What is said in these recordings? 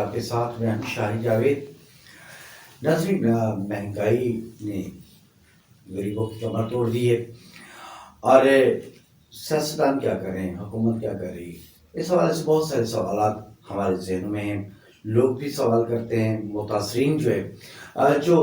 आपके साथ में हम शाहिद जावेद। नाज़रीन, महंगाई ने गरीबों की कमर तोड़ दी है और सियासतदान क्या कर रहे हैं, हुकूमत क्या कर रही है, इस हवाले से बहुत सारे सवाल हमारे जहनों में हैं। लोग भी सवाल करते हैं। मुतासरीन जो है जो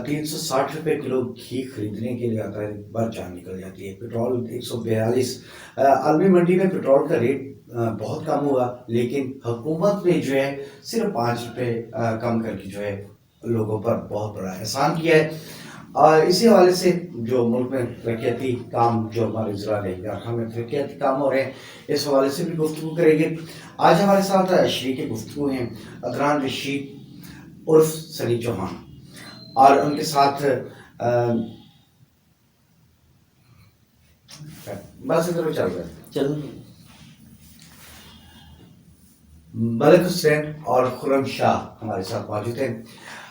360 रुपये किलो घी खरीदने के लिए आता है, एक बार जान निकल जाती है। पेट्रोल 142, आलमी मंडी में पेट्रोल का रेट बहुत कम हुआ, लेकिन हुकूमत ने जो है सिर्फ 5 रुपये कम करके जो है लोगों पर बहुत बड़ा एहसान किया है। और इसी हवाले से जो मुल्क में तरक्याती काम, जो हमारे ज़िला रही में तरक्याती काम हो रहे हैं, इस हवाले से भी गुफ्तगू करेंगे। आज हमारे साथ शरीक गुफ्तगू हैं अदनान रशीद उर्फ सनी चौहान, और उनके साथ बस इधर चल रहा है चल मलिक हुसैन और खुर्रम शाह हमारे साथ मौजूद हैं।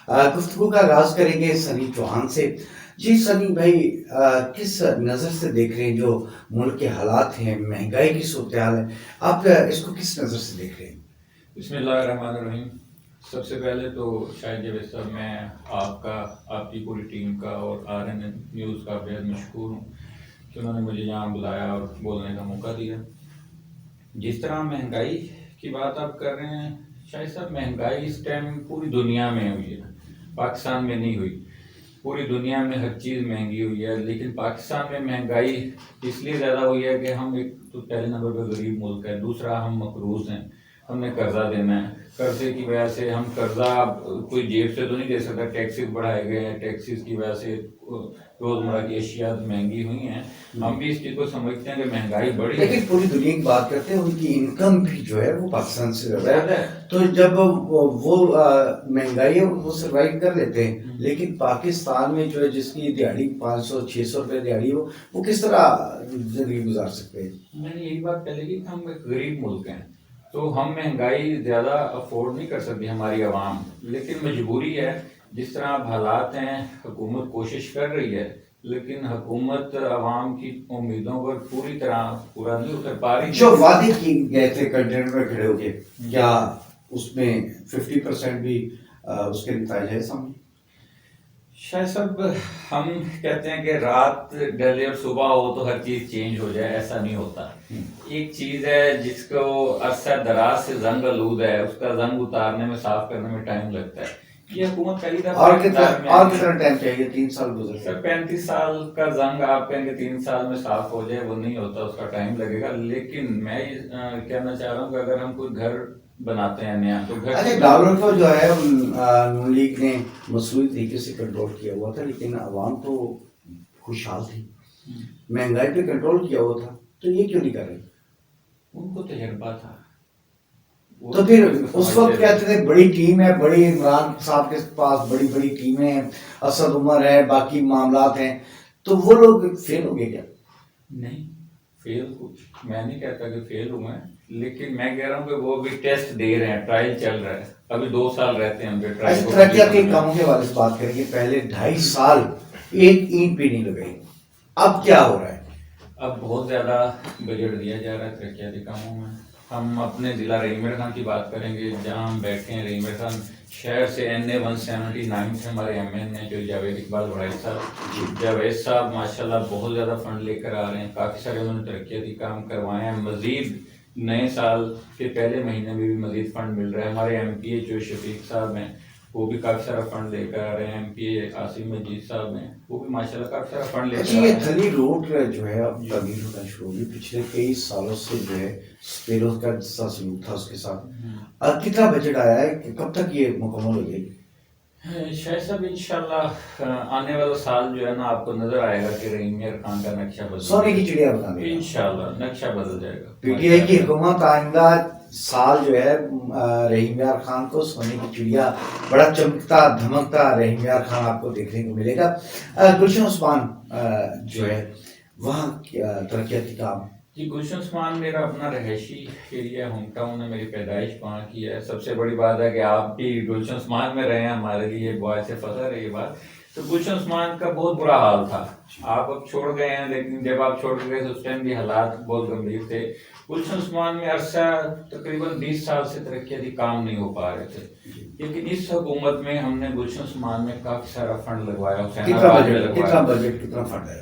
गुफ्तगू का आगाज करेंगे सनी चौहान से। जी सनी भाई, किस नज़र से देख रहे हैं जो मुल्क के हालात हैं, महंगाई की सूरत हाल है, आप इसको किस नज़र से देख रहे हैं? बिस्मिल्लाहिर्रहमानिर्रहीम। सबसे पहले तो शायद जावेद साहब, मैं आपका, आपकी पूरी टीम का और RNN न्यूज़ का बेहद मशकूर हूँ कि उन्होंने मुझे यहाँ बुलाया और बोलने का मौका दिया। जिस तरह महंगाई की बात आप कर रहे हैं शायद साहब, महंगाई इस टाइम पूरी दुनिया में हुई है, पाकिस्तान में नहीं हुई। पूरी दुनिया में हर चीज़ महंगी हुई है, लेकिन पाकिस्तान में महंगाई इसलिए ज़्यादा हुई है कि हम एक तो पहले नंबर पर गरीब मुल्क है, दूसरा हम मकरूज़ हैं, हमने कर्जा देना है। कर्जे की वजह से हम कर्जा कोई जेब से तो नहीं दे सकता, टैक्सेस बढ़ाए गए हैं, टैक्सेस की वजह से रोज़मर्रा की अशिया महंगी हुई हैं। हम भी इस चीज़ को समझते हैं कि महंगाई बढ़ी है, लेकिन पूरी दुनिया की बात करते हैं, उनकी इनकम भी जो है वो पाकिस्तान से ज़्यादा है। तो जब वो महंगाई है वो सर्वाइव कर लेते हैं, लेकिन पाकिस्तान में जो है जिसकी दिहाड़ी 500-600 रुपये दिहाड़ी हो, वो किस तरह जिंदगी गुजार सकते हैं? मैंने यही बात पहले की, हम एक गरीब मुल्क हैं तो हम महंगाई ज़्यादा अफोर्ड नहीं कर सकती हमारी आवाम, लेकिन मजबूरी है। जिस तरह अब हालात हैं, हुकूमत कोशिश कर रही है, लेकिन हुकूमत आवाम की उम्मीदों पर पूरी तरह पूरा नहीं उतर पा रही। जो वादे की गए थे कंटेनर में खड़े होके, क्या उसमें 50% भी उसके नतीजे है सामने? शायद सब हम कहते हैं कि रात ढले और सुबह हो तो हर चीज़ चेंज हो जाए, ऐसा नहीं होता। एक चीज़ है जिसको अरसा दराज से जंग आलूद है, उसका जंग उतारने में, साफ करने में टाइम लगता है। ये हुकूमत पहली दफा और कितना टाइम चाहिए? 3 साल गुजर सर, 35 साल का जंग आप कहेंगे 3 साल में साफ हो जाए, वो नहीं होता, उसका टाइम लगेगा। लेकिन मैं ये कहना चाह रहा हूँ कि अगर हम कोई घर बनाते हैं नया, तो घर, अच्छा, डॉलर को जो है नून लीग ने मसरूई तरीके से कंट्रोल किया हुआ था, लेकिन आवाम तो खुशहाल थी, महंगाई पे कंट्रोल किया हुआ था, तो ये क्यों नहीं कर रहे? उनको तजर्बा था। तो फिर उस वक्त कहते थे बड़ी टीम है, बड़ी इमरान साहब के पास बड़ी बड़ी टीमें हैं, असद उमर है, बाकी मामलात हैं, तो वो लोग फेल हो गए क्या? नहीं, फेल कुछ मैं नहीं कहता कि फेल हुए हैं, लेकिन मैं कह रहा हूँ कि वो भी टेस्ट दे रहे हैं, ट्रायल चल रहा है, अभी 2 साल रहते हैं उनके ट्रायल। तरक्याती कामों के बारे में बात करेंगे। पहले 2.5 साल एक ईंट भी नहीं लगाई, अब क्या हो रहा है? अब बहुत ज़्यादा बजट दिया जा रहा है तरक्याती कामों में। हम अपने ज़िला रहीमर खान की बात करेंगे, जहाँ हम बैठे हैं। रहीमर खान शहर से NA 179 से हमारे MN हैं जो जावेद इकबाल वड़ाई साहब। जावेद साहब माशाल्लाह बहुत ज़्यादा फंड लेकर आ रहे हैं, काफ़ी सारे उन्होंने तरक्याती काम करवाए हैं। मज़ीद नए साल के पहले महीने में भी मज़ीद फंड मिल रहा है। हमारे MPA जो शफीक साहब हैं, वो भी काफ़ी सारा फंड लेकर आ रहे हैं। MPA आसिम मजीद साहब हैं, वो भी माशाल्लाह काफ़ी सारा फंड लेकर आ रहे ये हैं। थली रोड जो है अब तब्दील होना शुरू होगी। पिछले कई सालों से जो है स्पेरो का जैसा सलूक था उसके साथ। कितना बजट आया है कि कब तक ये मुकम्मल हो जाएगी? शायद साहब इंशाल्लाह आने वाला साल जो है ना, आपको नजर आएगा कि रहीमियर खान का नक्शा बदल, सोने की चिड़िया बना देगा इंशाल्लाह नक्शा बदल जाएगा। PTI की हुकूमत आइंदा साल जो है रहीम यार खान को सोने की चिड़िया, बड़ा चमकता धमकता रहीम यार खान आपको देखने को मिलेगा। गुलशन उस्मान जो है वहाँ तरक्याती काम? जी, गुलशन उस्मान मेरा अपना रहायशी एरिया, होम टाउन है, मेरी पैदाइश वहाँ की है। सबसे बड़ी बात है कि आप भी गुलशन उस्मान में रहे हैं, हमारे लिए बहुत से फख्र है ये बात। तो गुलशन उस्मान का बहुत बुरा हाल था। आप अब छोड़ गए हैं, लेकिन जब आप छोड़ गए तो उस टाइम भी हालात बहुत गंभीर थे। गुलशन उस्मान में अरसा तकरीबन 20 साल से तरक्याती काम नहीं हो पा रहे थे, लेकिन इस हुकूमत में हमने गुलशन उस्मान में काफी सारा फंड लगवाया, हुसैनाबाद में लगवाया। कितना फंड है?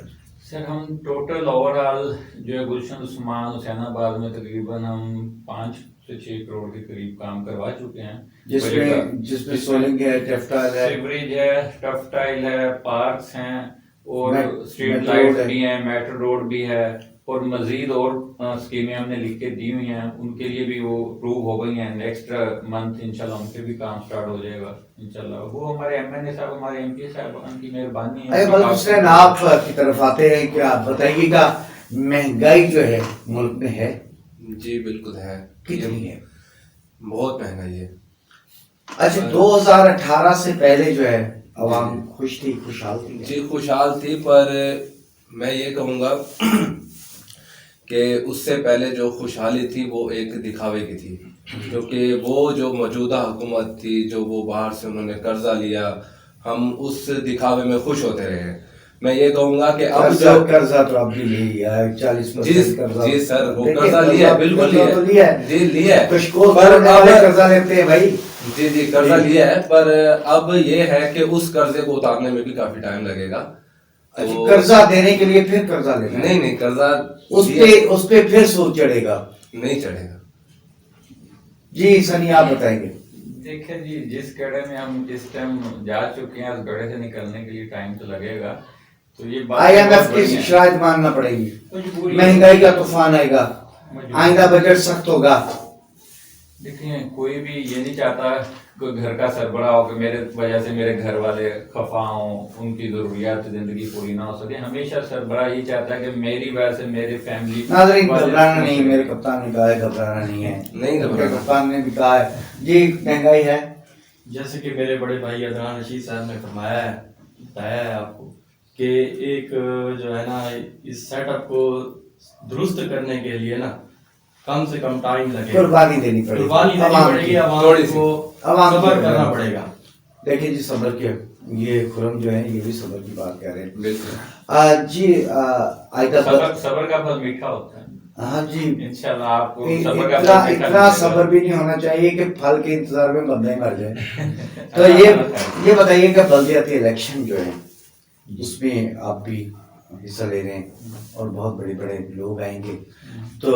सर हम टोटल ओवरऑल जो है गुलशन उस्मान हुसैनाबाद में तकरीबन हम 5 से 6 करोड़ के करीब काम करवा चुके हैं, जिसमें सोलिंग है, टेफ्टाइल है, सीवरेज है, टफ टाइल है, पार्क्स हैं और स्ट्रीट मेट्रो लाइट रोड भी है, मेट्रो रोड भी है, और मजीद और स्कीमें हमने लिख के दी हुई हैं, उनके लिए भी वो अप्रूव हो गई हैं। नेक्स्ट मंथ इंशाल्लाह उनके भी काम स्टार्ट हो जाएगा इंशाल्लाह। वो हमारे एमएनए साहब, हमारे एमपी साहब, उनकी मेहरबानी है। हुसैन आप की तरफ आते हैं, क्या आप बताइएगा महंगाई जो है मुल्क में है? जी बिल्कुल है। कितनी है? बहुत महंगाई है। अच्छा, 2018 से पहले जो है अवाम खुश थी, खुशहाल थी? जी खुशहाल थी, पर मैं ये कहूँगा कि उससे पहले जो खुशहाली थी वो एक दिखावे की थी, क्योंकि वो जो मौजूदा हुकूमत थी, जो वो बाहर से उन्होंने कर्जा लिया, हम उस दिखावे में खुश होते रहे। मैं ये कहूँगा कि अब जो कर्जा तो अब भी लिया है, 40% कर्जा। जी सर, वो कर्जा लिया है, बिल्कुल लिया है, जी लिया है, पर अब कर्जा लेते हैं भाई। जी कर्जा लिया है, पर अब ये है कि उस कर्जे को उतारने में भी काफी टाइम लगेगा। तो कर्जा देने के लिए फिर कर्जा लेना? नहीं, कर्जा उस पे फिर सूद चढ़ेगा? नहीं चढ़ेगा। जी सनी, आप बताएंगे। देखिए जी, जिस गड्ढे में हम इस टाइम जा चुके हैं, उस गड्ढे से निकलने के लिए टाइम तो लगेगा। तो ये IMF की शराइत मानना पड़ेगी, महंगाई का तूफान आएगा, आइंदा बजट सख्त होगा। देखिए, कोई भी ये नहीं चाहता कोई घर का सरबराह हो कि मेरे वजह से मेरे घर वाले खफा हों, उनकी जरूरियात जिंदगी पूरी ना हो सके। हमेशा सरबराह ये चाहता है कि मेरी वजह से मेरी फैमिली। नाज़रीन, घबराना नहीं, मेरे कप्तान ने कहा है घबराना नहीं है। नहीं घबराना, कप्तान ने भी कहा है। जी, महंगाई है, जैसे कि मेरे बड़े भाई अदनान रशीद साहब ने फरमाया है, बताया है आपको कि एक जो है ना, इस सेटअप को दुरुस्त करने के लिए ना कम से कम टाइम लगेगा, कुर्बानी देनी पड़ेगी, आवाम को सब्र करना पड़ेगा। देखिए जी, सब्र के ये खुरम जो है ये भी सब्र की बात कह रहे हैं। जी आयदा, सब्र का फल मीठा होता है। हाँ जी, इंशाल्लाह आपको सब्र का फल मीठा इतना सब्र भी नहीं होना चाहिए कि फल के इंतजार में बंदे मर जाए। तो ये बताइए कि बल्दियाती इलेक्शन जो है उसमें आप भी हिस्सा ले रहे हैं और बहुत बड़े बड़े लोग आएंगे, तो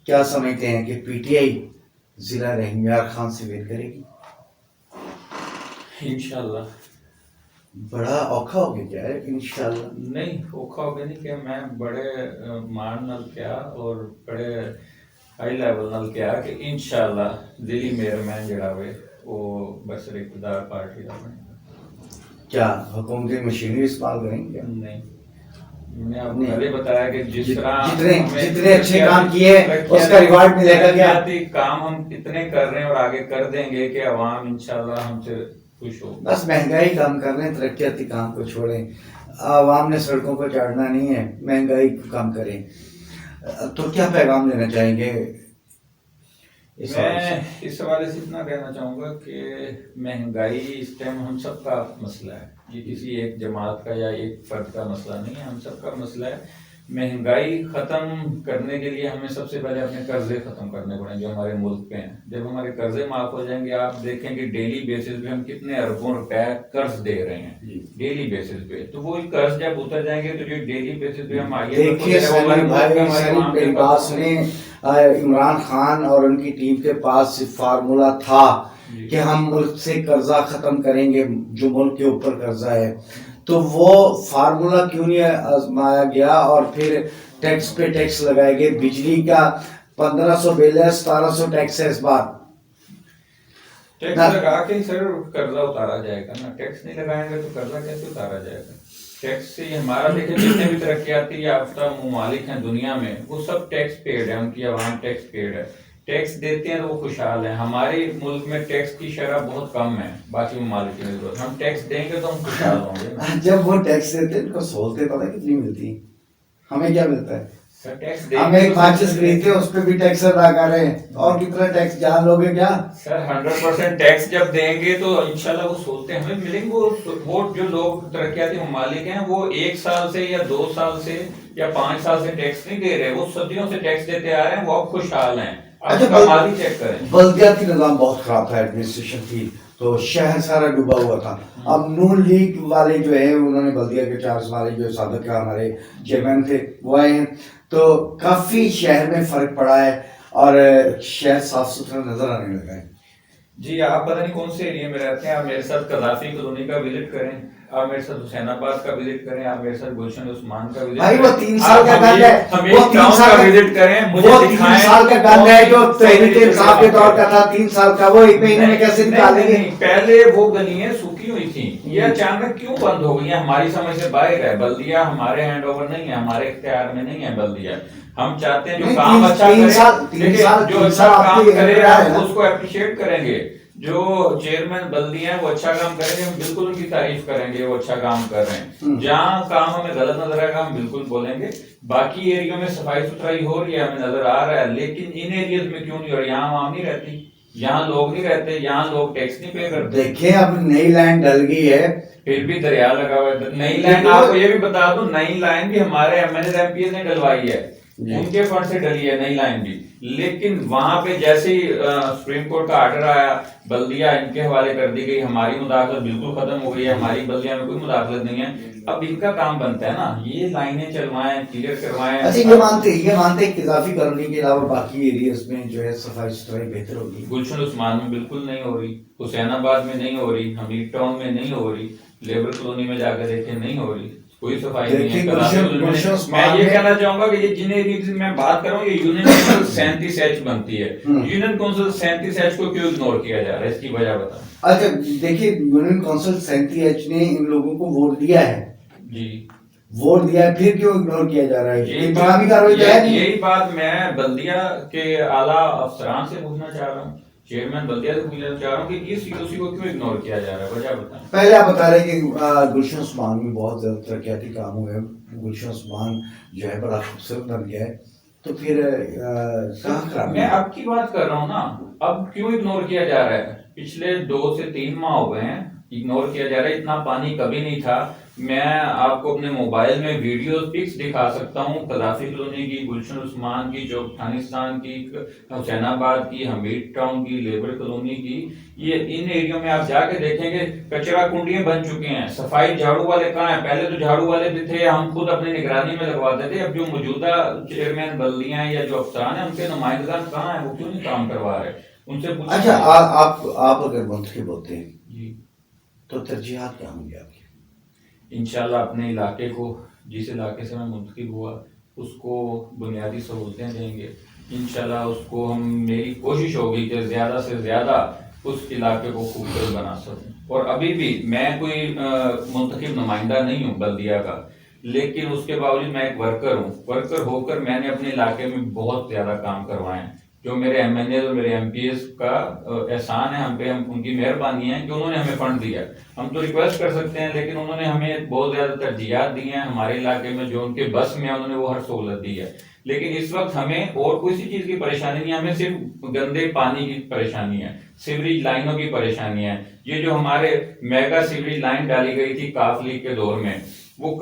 क्या समझते हैं कि पीटीआई जिला रहीमयार खान से विन करेगी? इंशाल्लाह। बड़ा औखा हो गया क्या है? इंशाल्लाह नहीं, औखा हो गया नहीं कि मैं बड़े मान नाल क्या और बड़े हाई लेवल नाल क्या कि इंशाल्लाह दिली मेरे मैं जड़ा वे वो बसर इक़्तिदार पार्टी का बनेगा। क्या हुकूमती मशीनरी इस्तेमाल करेंगे क्या? नहीं, मैंने आपको पहले बताया कि जिस तरह जितने अच्छे काम किए उसका रिवार्ड मिलेगा क्या? काम हम इतने कर रहे हैं और आगे कर देंगे कि अवाम इंशाल्लाह हमसे खुश हो। बस महंगाई कम कर लें, तरक्याती काम को छोड़ें। आवाम ने सड़कों पर चढ़ना नहीं है, महंगाई को कम करें। तो क्या पैगाम देना चाहेंगे? मैं इस हवाले से इतना कहना चाहूँगा कि महंगाई इस टाइम हम सबका मसला है, ये किसी एक जमात का या एक फर्द का मसला नहीं है, हम सबका मसला है। महंगाई ख़त्म करने के लिए हमें सबसे पहले अपने कर्जे ख़त्म करने पड़ेंगे जो हमारे मुल्क पे हैं। जब हमारे कर्जे माफ़ हो जाएंगे, आप देखेंगे डेली बेसिस पे हम कितने अरबों रुपए कर्ज दे रहे हैं डेली बेसिस पे। तो वो कर्ज जब उतर जाएंगे तो जो डेली बेसिस पे हम आगे देखिए मेरी बात सुने, इमरान खान और उनकी टीम के पास फार्मूला था कि हम मुल्क से कर्जा खत्म करेंगे, जो मुल्क के ऊपर कर्जा है, तो वो फार्मूला क्यों नहीं आजमाया गया और फिर टैक्स पे टैक्स लगाए गए? बिजली का 1500 बिल है, 1700 टैक्स है इस बार। टैक्स लगा के सर कर्जा उतारा जाएगा ना, टैक्स नहीं लगाएंगे तो कर्जा कैसे उतारा जाएगा? टैक्स से हमारा देखिए जितने भी तरक्याती याफ्ता ममालिक हैं दुनिया में वो सब टैक्स पेड है, उनकी आवाम टैक्स पेड है, टैक्स देते हैं तो वो खुशहाल है। हमारे मुल्क में टैक्स की शरह बहुत कम है बाकी ममालिक की नस्बत, हम टैक्स देंगे तो हम खुशहाल होंगे। जब वो टैक्स देते हैं उनको सहूलतें पता कितनी मिलती हैं, हमें क्या मिलता है? सर टैक्स हम एक माचिस खरीदते हैं उस पर भी टैक्स अदा कर रहे हैं, और कितना टैक्स जान लोगे क्या? सर 100% टैक्स जब देंगे तो इंशाल्लाह वो सोचते हैं हमें मिलेंगे। वो जो लोग तरक्याती ममालिक हैं वो 1 साल से या 2 साल से या 5 साल से टैक्स नहीं दे रहे, वो सदियों से टैक्स देते आ रहे हैं, वो अब खुशहाल हैं। अच्छा, आप कमाल ही चेक करें। बल्दियाती निज़ाम बहुत खराब था, एडमिनिस्ट्रेशन की, तो शहर सारा डूबा हुआ था। अब नून लीग वाले जो है उन्होंने बल्दिया के 4 वाले जो साबिक का हमारे चेयरमैन थे वो आए हैं, तो काफ़ी शहर में फ़र्क पड़ा है और शहर साफ सुथरा नज़र आने लगा है। जी आप पता नहीं कौन से एरिया में रहते हैं, आप मेरे साथ कदाफी कॉलोनी का विजिट करें, आप मेरे साथ हुसैनाबाद का विजिट करें, आप मेरे साथ गुलशन उस्मान का विजिट भाई करें। वो 3 साल का गंद है, हमें वो 3 टाउन साल का विजिट करें, मुझे वो 3 दिखाएं साल का गंद है जो तहरीक सही इंसाफ के दौर का था। 3 साल का वो 1 महीने में कैसे निकाल देंगे? नहीं, पहले वो गलियां सूखी हुई थी, ये अचानक क्यों बंद हो गई हैं? हमारी समझ से बाहर है। बल्दिया हमारे हैंड ओवर नहीं है, हमारे इख्तियार में नहीं है बल्दिया। हम चाहते हैं जो नहीं, काम अच्छा तीन करे, साल- तीन देखिए, साल- जो तीन अच्छा साल काम आपकी करे है आप ना? उसको अप्रिशिएट करेंगे। जो चेयरमैन बल्दिया है वो अच्छा काम करेंगे, हम बिल्कुल उनकी तारीफ करेंगे, वो अच्छा काम कर रहे हैं। जहाँ काम हमें गलत नजर आएगा हम बिल्कुल बोलेंगे। बाकी एरियो में सफाई सुथराई हो रही है, हमें नजर आ रहा है, लेकिन इन एरियाज में क्यों नहीं हो रहा? यहाँ आवाम नहीं रहती, यहाँ लोग नहीं रहते, यहाँ लोग टैक्स नहीं पे करते। देखिए अब नई लाइन डल गई है, फिर भी दरिया लगा हुआ है। नई लाइन आपको ये भी बता दूं, नई लाइन भी हमारे एमएनए एमपीएस ने डलवाई है, उनके फंड से डली है नई लाइन भी। लेकिन वहां पे जैसे ही सुप्रीम कोर्ट का ऑर्डर आया, बल्दिया इनके हवाले कर दी गई, हमारी मुदाखलत बिल्कुल खत्म हो गई है, हमारी बल्दिया में कोई मुदाखलत नहीं है। अब इनका काम बनता है ना, ये लाइनें चलवाएं, क्लियर करवाएं। अच्छा ये मानते हैं कि इजाफी कॉलोनी के अलावा बाकी एरियाज में जो है सफाई सुथराई बेहतर होगी? गुलशन उस्मान में बिल्कुल नहीं हो रही, हुसैनाबाद में नहीं हो रही, हमीद टाउन में नहीं हो रही, लेबर कॉलोनी में जाकर देखें नहीं हो रही, कोई सफाई नहीं है। मैं ये कहना चाहूंगा कि ये जिन एरिया की मैं बात कर रहा हूँ, ये यूनियन काउंसिल 37H बनती है। यूनियन काउंसिल 37H को क्यों इग्नोर किया जा रहा है, इसकी वजह बताओ। अच्छा देखिए, यूनियन काउंसिल 37H ने इन लोगों को वोट दिया है जी, वोट दिया है, फिर क्यों इग्नोर किया जा रहा है? इंतजामी कार्रवाई तो है नहीं। यही बात मैं बल्दिया के आला अफसरान से पूछना चाह रहा हूँ, चेयरमैन बल्दिया से पूछना चाह रहा हूँ कि इस यूसी को क्यों इग्नोर किया जा रहा है, वजह बताएं। पहले आप बता रहे कि गुलशन उस्मान में बहुत ज्यादा तरक्याती काम हुए हैं, गुलशन उस्मान जो है बड़ा खूबसूरत बन गया है, तो फिर कहाँ खराब मैं अब की बात कर रहा हूँ ना, अब क्यों इग्नोर किया जा रहा है? पिछले 2 से 3 माह हो गए हैं इग्नोर किया जा रहा है। इतना पानी कभी नहीं था। मैं आपको अपने मोबाइल में वीडियो पिक्स दिखा सकता हूँ, कदाफी कॉलोनी की, गुलशन उस्मान की, जो अफगानिस्तान की, हुसैनाबाद की, हमीद टाउन की, लेबर कॉलोनी की। ये इन एरियो में आप जाके देखेंगे कचरा कुंडियां बन चुके हैं। सफाई झाड़ू वाले कहाँ हैं? पहले तो झाड़ू वाले भी थे, हम खुद अपनी निगरानी में लगवाते थे। अब जो मौजूदा चेयरमैन बल्दियां या जो अफसरान है उनके नुमाइंदगान कहाँ है? वो क्यों नहीं काम करवा रहे? उनसे पूछिए। अच्छा आप अगर मंत्री बोलते हैं जी, तो तरजीहात क्या होंगी आपकी? इंशाल्लाह अपने इलाके को, जिस इलाके से मैं मुंतखब हुआ उसको बुनियादी सहूलतें देंगे इंशाल्लाह। उसको हम, मेरी कोशिश होगी कि ज़्यादा से ज़्यादा उस इलाके को खूबसूरत बना सकूं। और अभी भी मैं कोई मुंतखब नुमाइंदा नहीं हूँ बल्दिया का, लेकिन उसके बावजूद मैं एक वर्कर हूँ। वर्कर होकर मैंने अपने इलाके में बहुत ज़्यादा काम करवाए हैं। जो मेरे एमएनए और मेरे एमपीएस का एहसान है हम पे, हम उनकी मेहरबानी है कि उन्होंने हमें फंड दिया। हम तो रिक्वेस्ट कर सकते हैं, लेकिन उन्होंने हमें बहुत ज्यादा तरजीहात दी हैं हमारे इलाके में, जो उनके बस में उन्होंने वो हर सहूलत दी है। लेकिन इस वक्त हमें और किसी चीज की परेशानी नहीं, हमें सिर्फ गंदे पानी की परेशानी है, सीवरेज लाइनों की परेशानी है। ये जो हमारे मेगा सीवरेज लाइन डाली गई थी काफ लीग के दौर में, वो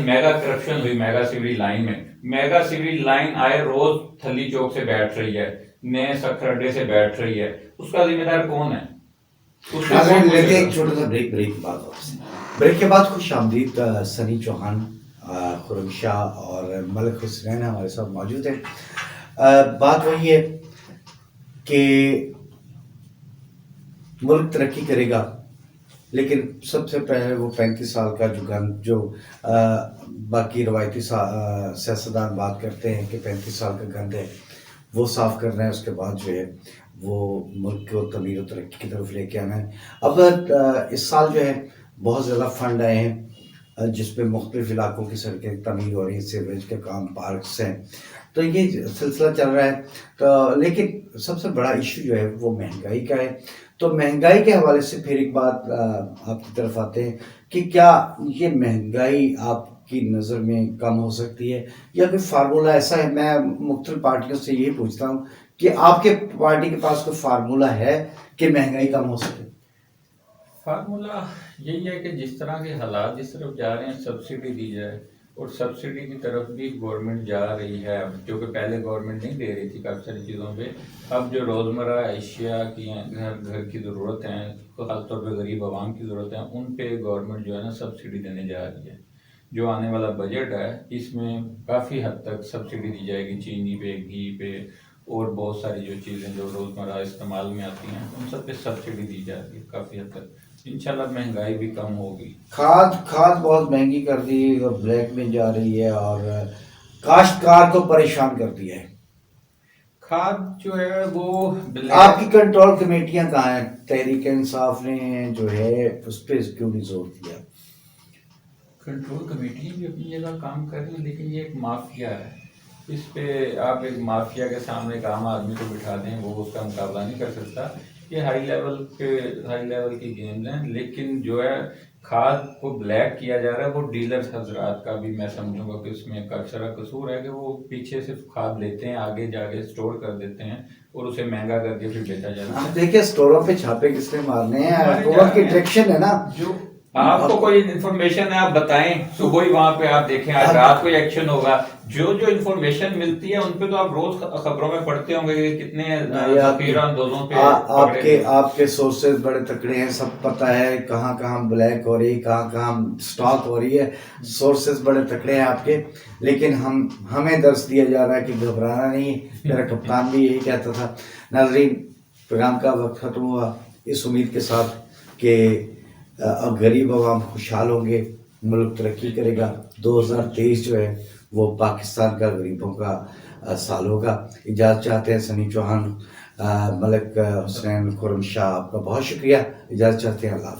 मेगा करप्शन हुई मेगा सीवरेज लाइन में। मेगा सीवरेज लाइन आए रोज थली चौक से बैठ रही है, नए सखर अड्डे से बैठ रही है, उसका जिम्मेदार कौन है? लेते एक छोटा सा ब्रेक के बाद वापस। ब्रेक के बाद खुश आमदीद सनी चौहान, खुरम शाह और मलिक हुसैन हमारे साथ मौजूद हैं। बात वही है कि मुल्क तरक्की करेगा, लेकिन सबसे पहले वो 35 साल का जो बाकी रवायती सियासतदान बात करते हैं कि 35 साल का गंद है, वो साफ़ करना है। उसके बाद जो है वो मुल्क को तमीर और तरक्की की तरफ लेके आना है। अब इस साल जो है बहुत ज़्यादा फंड आए हैं जिसमें मुख्तलिफ इलाकों की सड़कें तमीर हो रही हैं, सीवरेज के काम, पार्क्स हैं, तो ये सिलसिला चल रहा है। तो लेकिन सबसे बड़ा इशू जो है वो महंगाई का है। तो महंगाई के हवाले से फिर एक बात आपकी तरफ आते हैं कि क्या ये महंगाई आपकी नज़र में कम हो सकती है या कोई फार्मूला ऐसा है? मैं मुख्तलिफ पार्टियों से यही पूछता हूँ कि आपके पार्टी के पास कोई फार्मूला है कि महंगाई कम हो सके? फार्मूला यही है कि जिस तरह के हालात जिस तरफ जा रहे हैं सब्सिडी दी जाए, और सब्सिडी की तरफ भी गवर्नमेंट जा रही है अब, जो कि पहले गवर्नमेंट नहीं दे रही थी काफ़ी सारी चीज़ों पे। अब जो रोज़मर्रा अशिया की हैं, घर की ज़रूरत हैं, ख़ासतौर पर गरीब आवाम की ज़रूरत है, उन पे गवर्नमेंट जो है ना सब्सिडी देने जा रही है। जो आने वाला बजट है इसमें काफ़ी हद तक सब्सिडी दी जाएगी, चीनी पे, घी पे और बहुत सारी जो चीज़ें जो रोज़मर्रा इस्तेमाल में आती हैं उन सब पे सब्सिडी दी जा रही है काफ़ी हद तक। इंशाल्लाह महंगाई भी कम होगी। खाद बहुत महंगी कर दी और ब्लैक में जा रही है और काश्तकार को परेशान कर दिया है। खाद जो है वो आपकी कंट्रोल कमेटियां कहाँ हैं? तहरीक इंसाफ ने जो है उस पर क्यों नहीं जोर दिया? कंट्रोल कमेटियाँ भी अपनी जगह काम कर रही हैं, लेकिन ये एक माफिया है। इस पे आप एक माफिया के सामने एक आम आदमी को बिठा दें, वो उसका मुकाबला नहीं कर सकता। ये हाई लेवल की गेम्स हैं, लेकिन जो है खाद को ब्लैक किया जा रहा है वो डीलर्स हजरात का भी मैं समझूंगा कि उसमें अक्सर कसूर है कि वो पीछे सिर्फ खाद लेते हैं, आगे जाके स्टोर कर देते हैं और उसे महंगा करके फिर बेचा जाता है। देखिए स्टोरों पे छापे किसने मारने हैं? स्टोरों की डायरेक्शन है ना। जो आपको कोई इन्फॉर्मेशन है आप बताएं, सुबह ही वहां पे आप देखें, आज रात को एक्शन होगा। जो इन्फॉर्मेशन मिलती है उन पे तो आप रोज खबरों में पढ़ते होंगे कि कितने आंदोलनों पे आपके सोर्सेज बड़े तकड़े हैं, सब पता है कहाँ कहाँ ब्लैक हो रही है, कहाँ कहाँ स्टॉक हो रही है। सोर्सेज बड़े तकड़े हैं आपके, लेकिन हमें दर्श दिया जा रहा है कि घबराना नहीं। मेरा कप्तान भी यही कहता था। नाज़रीन, प्रोग्राम का वक्त खत्म हुआ इस उम्मीद के साथ कि अब गरीब आवाम खुशहाल होंगे, मुल्क तरक्की करेगा। 2023 जो है वो पाकिस्तान का गरीबों का साल होगा। इजाज़त चाहते हैं सनी चौहान, मलिक हुसैन, खुर्रम शाह, आपका बहुत शुक्रिया। इजाज़त चाहते हैं। अल्लाह।